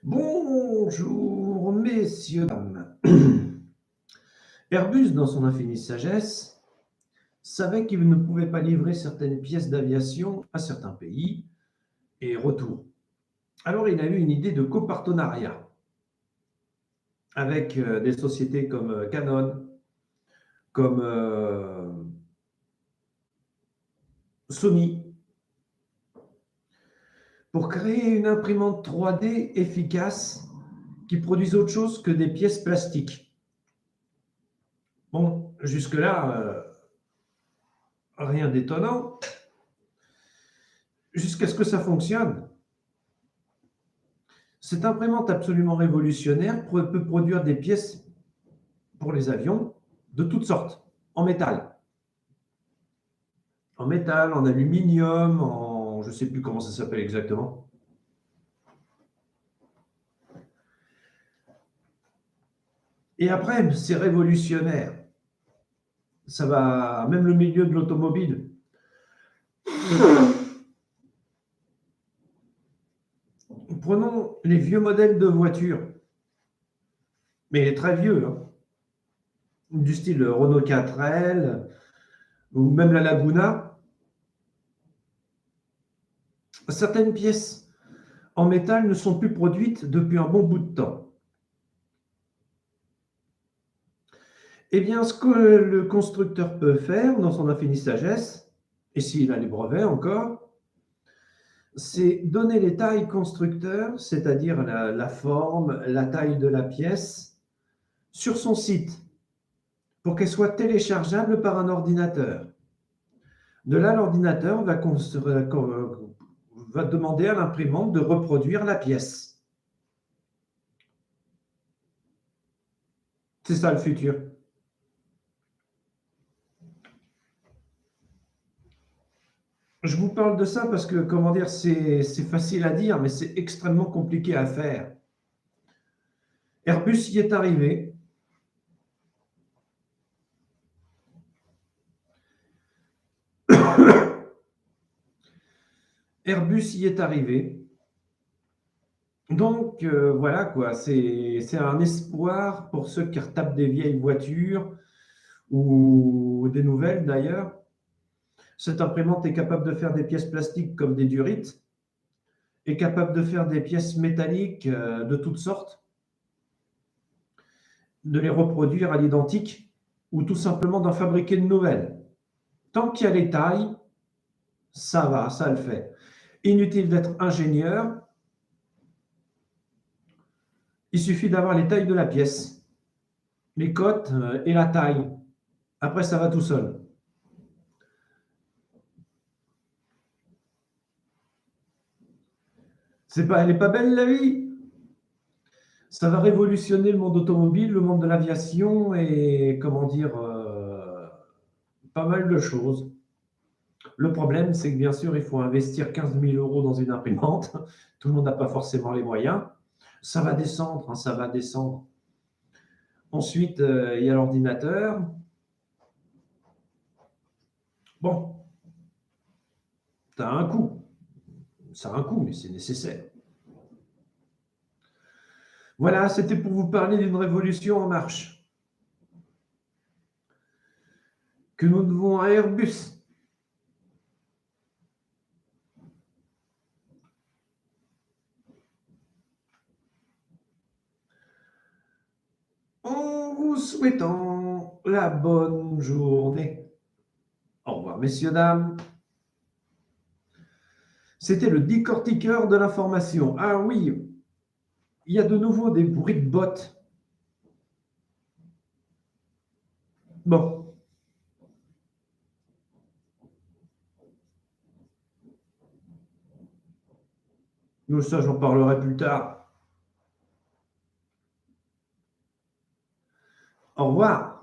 Bonjour, messieurs, dames. Airbus, dans son infinie sagesse, savait qu'il ne pouvait pas livrer certaines pièces d'aviation à certains pays et retour. Alors il a eu une idée de copartenariat avec des sociétés comme Canon, comme Sony, pour créer une imprimante 3D efficace qui produise autre chose que des pièces plastiques. Bon, jusque-là, rien d'étonnant, jusqu'à ce que ça fonctionne. Cette imprimante absolument révolutionnaire peut produire des pièces pour les avions de toutes sortes, en métal. En métal, en aluminium, en je ne sais plus comment ça s'appelle exactement. Et après, c'est révolutionnaire. Ça va, même le milieu de l'automobile. Prenons les vieux modèles de voitures, mais les très vieux, hein, du style Renault 4L ou même la Laguna. Certaines pièces en métal ne sont plus produites depuis un bon bout de temps. Eh bien, ce que le constructeur peut faire dans son infinie sagesse, et s'il a les brevets encore, c'est donner les tailles constructeurs, c'est-à-dire la forme, la taille de la pièce, sur son site, pour qu'elle soit téléchargeable par un ordinateur. De là, l'ordinateur va demander à l'imprimante de reproduire la pièce. C'est ça le futur. Je vous parle de ça parce que, comment dire, c'est facile à dire, mais c'est extrêmement compliqué à faire. Airbus y est arrivé. Airbus y est arrivé. Donc, voilà quoi, c'est un espoir pour ceux qui retapent des vieilles voitures ou des nouvelles d'ailleurs. Cette imprimante est capable de faire des pièces plastiques comme des durites, est capable de faire des pièces métalliques de toutes sortes, de les reproduire à l'identique ou tout simplement d'en fabriquer de nouvelles. Tant qu'il y a les tailles, ça va, ça le fait. Inutile d'être ingénieur, il suffit d'avoir les tailles de la pièce, les cotes et la taille. Après, ça va tout seul. Elle n'est pas belle la vie. Ça va révolutionner le monde automobile, le monde de l'aviation et, comment dire, pas mal de choses. Le problème, c'est que bien sûr, il faut investir 15 000 euros dans une imprimante. Tout le monde n'a pas forcément les moyens. Ça va descendre, hein, ça va descendre. Ensuite, il y a l'ordinateur. Bon, ça a un coût. Ça a un coût, mais c'est nécessaire. Voilà, c'était pour vous parler d'une révolution en marche que nous devons à Airbus. En vous souhaitant la bonne journée. Au revoir, messieurs, dames. C'était le décortiqueur de l'information. Ah oui, il y a de nouveau des bruits de bottes. Bon, nous, ça, j'en parlerai plus tard. Au revoir.